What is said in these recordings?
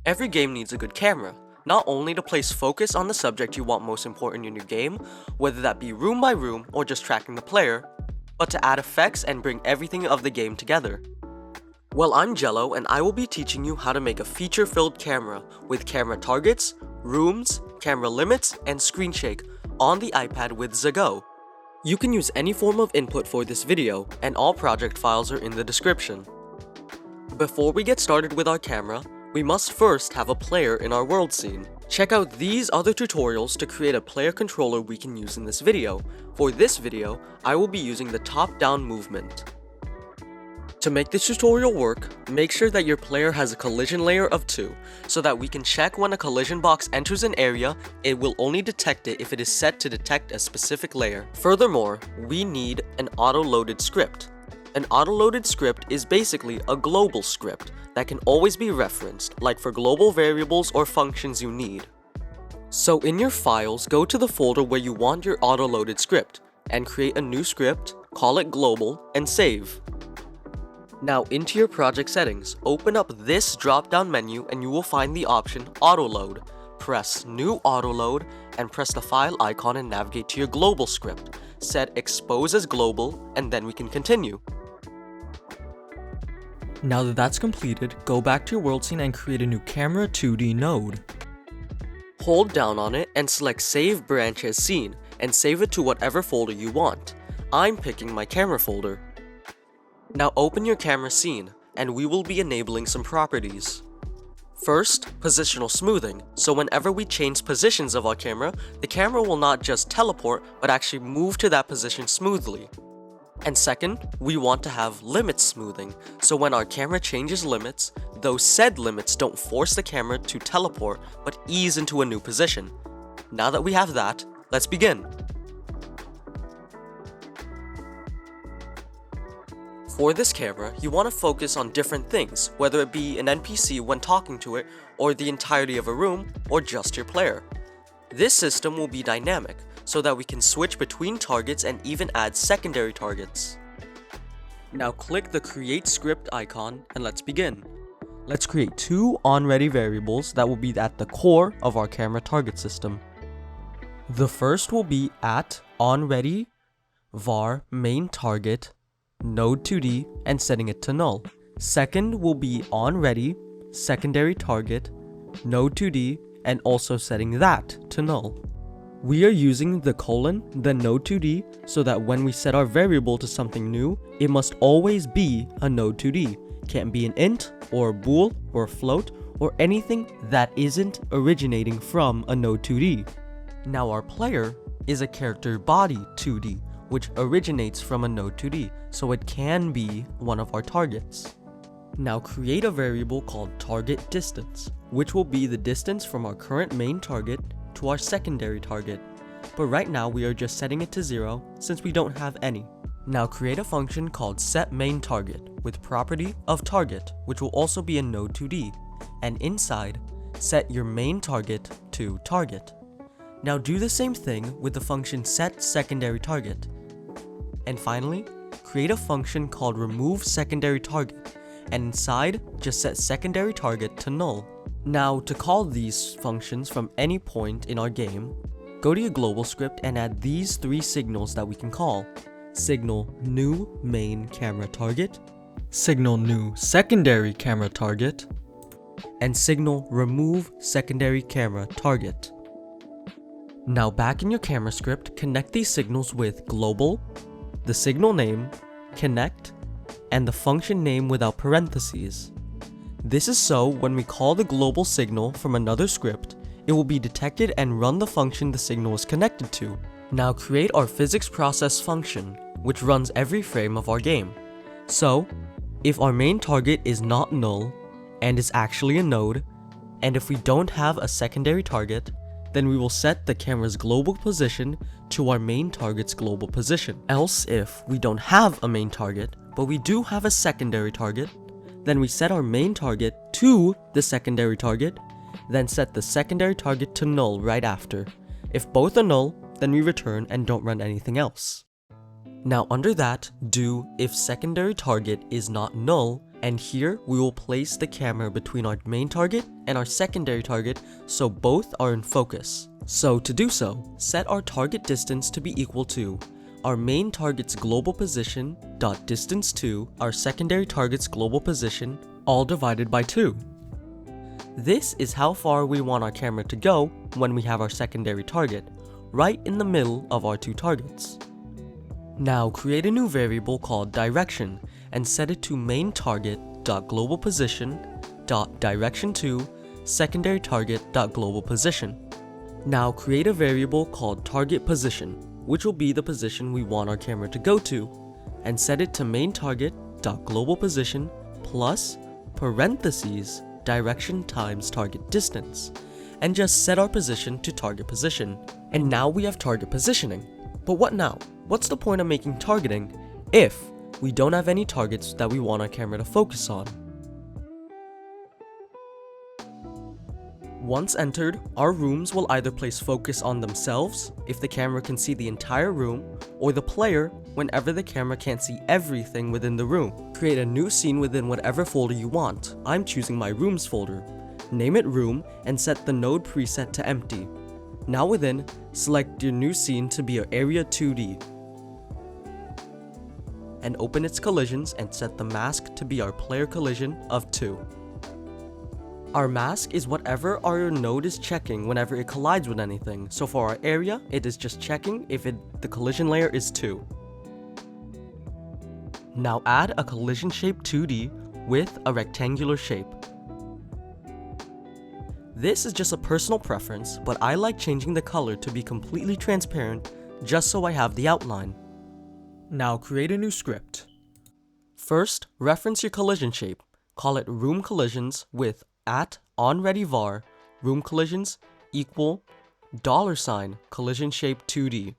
Every game needs a good camera, not only to place focus on the subject you want most important in your game, whether that be room by room or just tracking the player, but to add effects and bring everything of the game together. Well, I'm Jhello, and I will be teaching you how to make a feature-filled camera with camera targets, rooms, camera limits, and screen shake on the iPad with Xogot. You can use any form of input for this video, and all project files are in the description. Before we get started with our camera, we must first have a player in our world scene. Check out these other tutorials to create a player controller we can use in this video. For this video, I will be using the top-down movement. To make this tutorial work, make sure that your player has a collision layer of 2, so that we can check when a collision box enters an area, it will only detect it if it is set to detect a specific layer. Furthermore, we need an auto-loaded script. An auto-loaded script is basically a global script that can always be referenced, like for global variables or functions you need. So in your files, go to the folder where you want your auto-loaded script, and create a new script, call it global, and save. Now into your project settings, open up this drop-down menu and you will find the option Auto-Load. Press New Auto-Load and press the file icon and navigate to your global script. Set Expose as Global and then we can continue. Now that that's completed, go back to your world scene and create a new camera 2D node. Hold down on it and select Save Branch as Scene and save it to whatever folder you want. I'm picking my camera folder. Now open your camera scene, and we will be enabling some properties. First, positional smoothing, so whenever we change positions of our camera, the camera will not just teleport, but actually move to that position smoothly. And second, we want to have limit smoothing, so when our camera changes limits, those said limits don't force the camera to teleport, but ease into a new position. Now that we have that, let's begin. For this camera, you want to focus on different things, whether it be an NPC when talking to it, or the entirety of a room, or just your player. This system will be dynamic, so that we can switch between targets and even add secondary targets. Now click the Create Script icon, and let's begin. Let's create two onReady variables that will be at the core of our camera target system. The first will be at onReady var main target node2d and setting it to null. Second will be onReady secondary target node2d and also setting that to null. We are using the colon, then node2d, so that when we set our variable to something new, it must always be a node2d. Can't be an int, or a bool, or a float, or anything that isn't originating from a node2d. Now our player is a character body 2d, which originates from a node2d, so it can be one of our targets. Now create a variable called target distance, which will be the distance from our current main target to our secondary target. But right now we are just setting it to 0 since we don't have any. Now create a function called setMainTarget with property of target, which will also be a node2d, and inside, set your main target to target. Now do the same thing with the function setSecondaryTarget. And finally, create a function called removeSecondaryTarget, and inside, just set secondary target to null. Now, to call these functions from any point in our game, go to your global script and add these three signals that we can call. Signal new main camera target, signal new secondary camera target, and signal remove secondary camera target. Now back in your camera script, connect these signals with global, the signal name, connect, and the function name without parentheses. This is so when we call the global signal from another script, it will be detected and run the function the signal is connected to. Now create our physics process function, which runs every frame of our game. So, if our main target is not null, and is actually a node, and if we don't have a secondary target, then we will set the camera's global position to our main target's global position. Else, if we don't have a main target, but we do have a secondary target, then we set our main target to the secondary target, then set the secondary target to null right after. If both are null, then we return and don't run anything else. Now under that, do if secondary target is not null, And here we will place the camera between our main target and our secondary target so both are in focus. So to do so, set our target distance to be equal to our main target's global position dot distance to our secondary target's global position, all divided by 2. This is how far we want our camera to go when we have our secondary target, right in the middle of our 2 targets. Now create a new variable called direction and set it to main target dot global position dot direction to secondary target dot global position. Now create a variable called target position, which will be the position we want our camera to go to, and set it to main target dot global position plus parentheses direction times target distance, and just set our position to target position. And now we have target positioning. But what now? What's the point of making targeting if we don't have any targets that we want our camera to focus on? Once entered, our rooms will either place focus on themselves if the camera can see the entire room, or the player whenever the camera can't see everything within the room. Create a new scene within whatever folder you want. I'm choosing my rooms folder. Name it room and set the node preset to empty. Now within, select your new scene to be your area 2D. And open its collisions and set the mask to be our player collision of 2. Our mask is whatever our node is checking whenever it collides with anything, so for our area, it is just checking if the collision layer is 2. Now add a collision shape 2D with a rectangular shape. This is just a personal preference, but I like changing the color to be completely transparent just so I have the outline. Now create a new script. First, reference your collision shape. Call it room collisions with @onReadyVar room collisions equal $ collision shape 2D.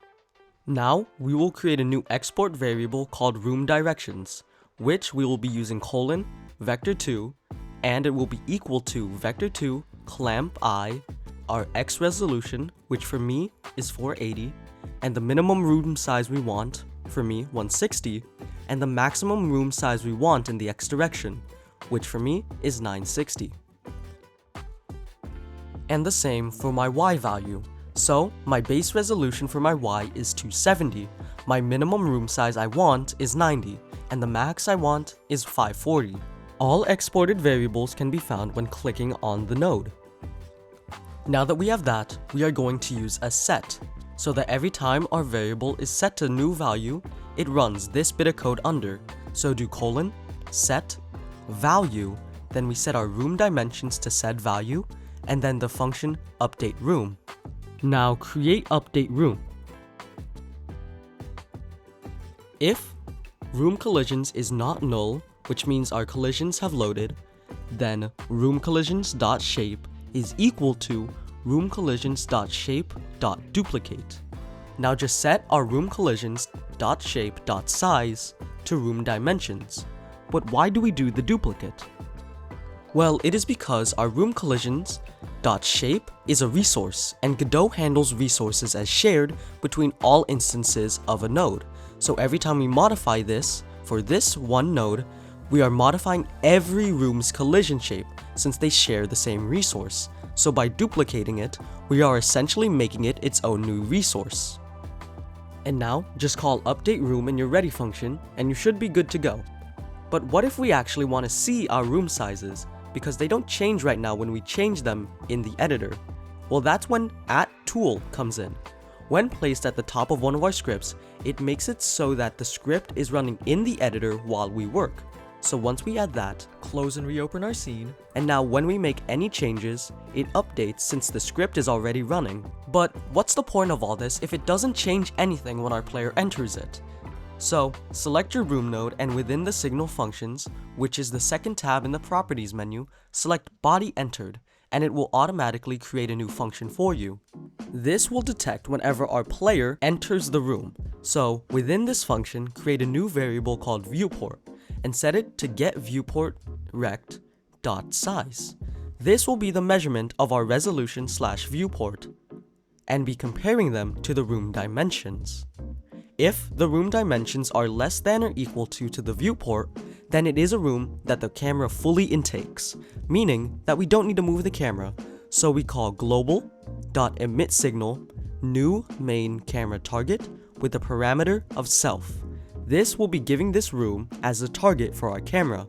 Now we will create a new export variable called room directions, which we will be using vector2, and it will be equal to vector2 clamp I, our X resolution, which for me is 480, and the minimum room size we want, for me 160, and the maximum room size we want in the X direction, which for me is 960. And the same for my Y value. So my base resolution for my Y is 270, my minimum room size I want is 90, and the max I want is 540. All exported variables can be found when clicking on the node. Now that we have that, we are going to use a set, so that every time our variable is set to a new value, it runs this bit of code under. So do set value, then we set our room dimensions to said value, and then the function update room. Now create update room. If room collisions is not null, which means our collisions have loaded, then room collisions.shape is equal to room collisions.shape.duplicate. Now just set our room collisions.shape.size to room dimensions. But why do we do the duplicate? Well, it is because our room collisions.shape is a resource, and Godot handles resources as shared between all instances of a node. So every time we modify this, for this one node, we are modifying every room's collision shape since they share the same resource. So by duplicating it, we are essentially making it its own new resource. And now, just call update room in your ready function, and you should be good to go. But what if we actually want to see our room sizes, because they don't change right now when we change them in the editor? Well, that's when @tool comes in. When placed at the top of one of our scripts, it makes it so that the script is running in the editor while we work. So once we add that, Close and reopen our scene. and now when we make any changes, it updates since the script is already running. But what's the point of all this if it doesn't change anything when our player enters it? So select your room node, and within the signal functions, which is the second tab in the properties menu, select body entered, and it will automatically create a new function for you. This will detect whenever our player enters the room. So within this function, create a new variable called viewport and set it to get viewport rect.size. This will be the measurement of our resolution/viewport and be comparing them to the room dimensions. If the room dimensions are less than or equal to the viewport, then it is a room that the camera fully intakes, meaning that we don't need to move the camera, so we call global.emitSignal new main camera target with the parameter of self. This will be giving this room as a target for our camera.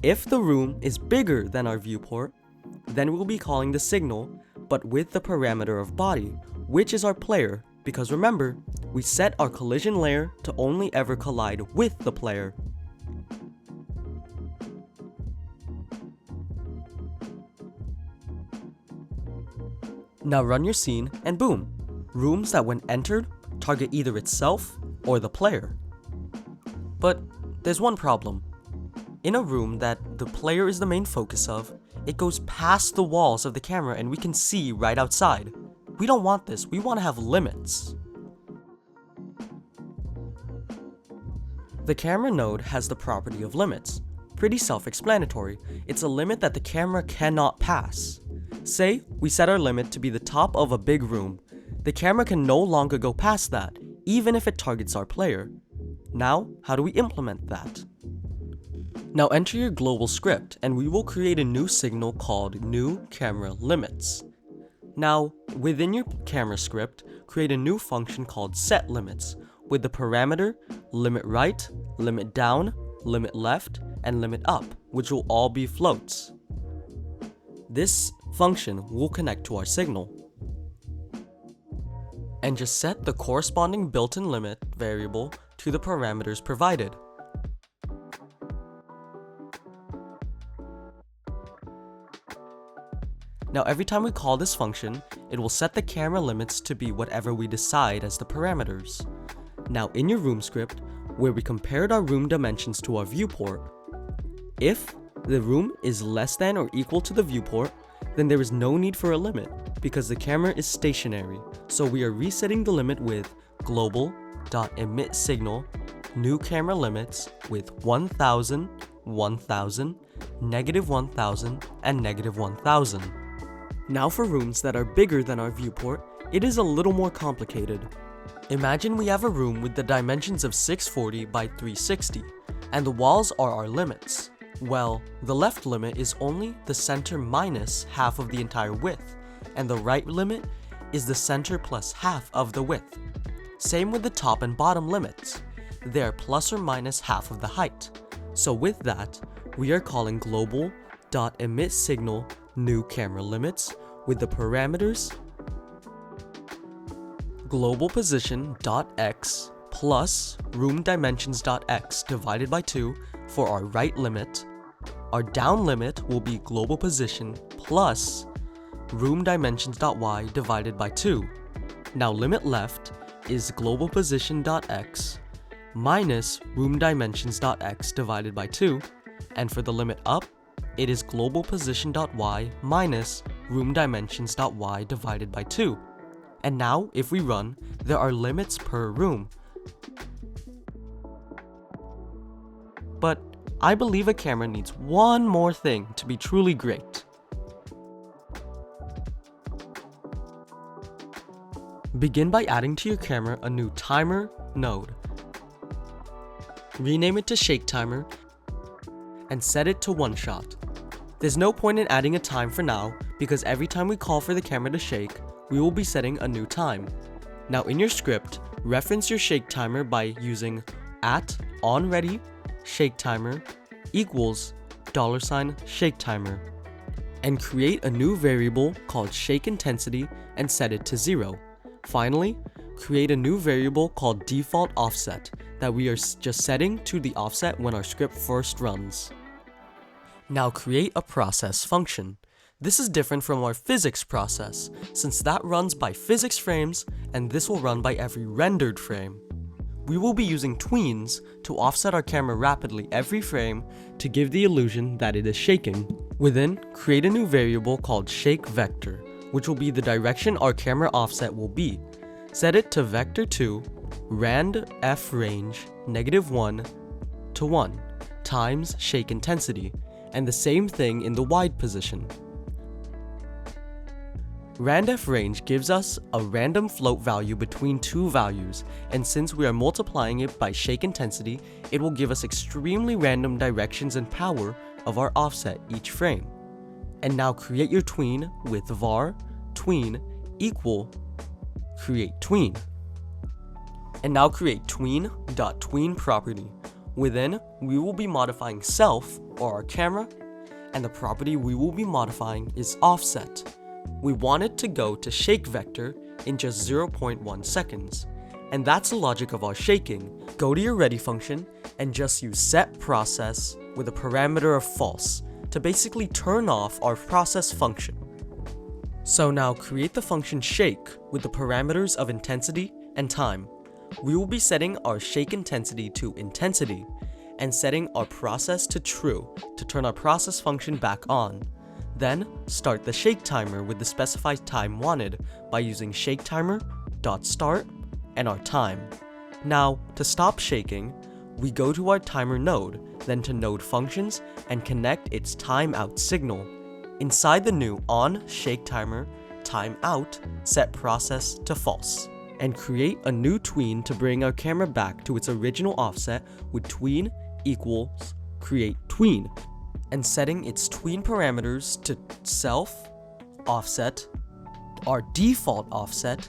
If the room is bigger than our viewport, then we'll be calling the signal, but with the parameter of body, which is our player, because remember, we set our collision layer to only ever collide with the player. Now run your scene and boom, rooms that when entered target either itself or the player. But there's one problem. In a room that the player is the main focus of, it goes past the walls of the camera and we can see right outside. We don't want this, we want to have limits. The camera node has the property of limits. Pretty self-explanatory. It's a limit that the camera cannot pass. Say, we set our limit to be the top of a big room. The camera can no longer go past that, even if it targets our player. Now, how do we implement that? Now enter your global script and we will create a new signal called new camera limits. Now, within your camera script, create a new function called setLimits with the parameter limit right, limit down, limit left, and limit up, which will all be floats. This function will connect to our signal. And just set the corresponding built-in limit variable to the parameters provided. Now every time we call this function, it will set the camera limits to be whatever we decide as the parameters. Now in your room script, where we compared our room dimensions to our viewport, if the room is less than or equal to the viewport, then there is no need for a limit because the camera is stationary. So we are resetting the limit with global.emitSignal new camera limits with 1000, 1000, -1000, and -1000. Now for rooms that are bigger than our viewport, it is a little more complicated. Imagine we have a room with the dimensions of 640 by 360, and the walls are our limits. Well, the left limit is only the center minus half of the entire width, and the right limit is the center plus half of the width. Same with the top and bottom limits. They are plus or minus half of the height. So with that, we are calling global.emitSignal new camera limits with the parameters global position.x plus room dimensions.x divided by 2 for our right limit. Our down limit will be global position plus room dimensions.y divided by 2. Now limit left is global position.x minus room dimensions.x divided by 2, and for the limit up, it is global position.y minus room dimensions.y divided by 2. And now, if we run, there are limits per room. But I believe a camera needs one more thing to be truly great. Begin by adding to your camera a new timer node. Rename it to Shake Timer and set it to 1 shot. There's no point in adding a time for now because every time we call for the camera to shake, we will be setting a new time. Now in your script, reference your shake timer by using @onReady shake timer equals $shake timer and create a new variable called shake intensity and set it to 0. Finally, create a new variable called default offset that we are just setting to the offset when our script first runs. Now create a process function. This is different from our physics process, since that runs by physics frames, and this will run by every rendered frame. We will be using tweens to offset our camera rapidly every frame to give the illusion that it is shaking. Within, create a new variable called shakeVector, which will be the direction our camera offset will be. Set it to vector2 rand f range -1 to 1 times shake intensity, and the same thing in the wide position. randef_range gives us a random float value between two values, and since we are multiplying it by shake intensity, it will give us extremely random directions and power of our offset each frame. And now create your tween with var tween equal create tween. And now create tween.tween property. Within, we will be modifying self, or our camera, and the property we will be modifying is offset. We want it to go to shake vector in just 0.1 seconds. And that's the logic of our shaking. Go to your ready function and just use set process with a parameter of false to basically turn off our process function. So now create the function shake with the parameters of intensity and time. We will be setting our shake intensity to intensity and setting our process to true to turn our process function back on. Then start the shake timer with the specified time wanted by using shake timer.start and our time. Now to stop shaking, we go to our timer node, then to node functions and connect its timeout signal. Inside the new on shake timer timeout, set process to false, and create a new tween to bring our camera back to its original offset with tween equals create tween, and setting its tween parameters to self, offset, our default offset,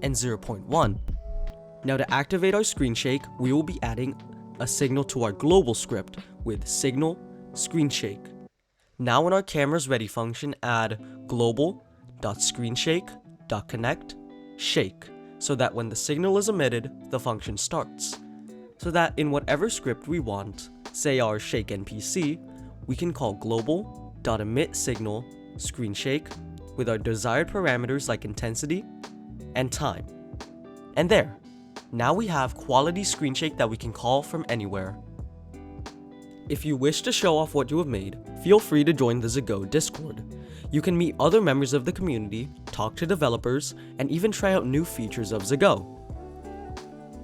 and 0.1. Now to activate our screen shake, we will be adding a signal to our global script with signal screen shake. Now in our camera's ready function, add global.screenshake.connect shake, so that when the signal is emitted, the function starts. So that in whatever script we want, say our shake NPC, we can call global.emitSignal screen shake with our desired parameters like intensity and time. And there, now we have quality screen shake that we can call from anywhere. If you wish to show off what you have made, feel free to join the Xogot Discord. You can meet other members of the community, talk to developers, and even try out new features of Xogot.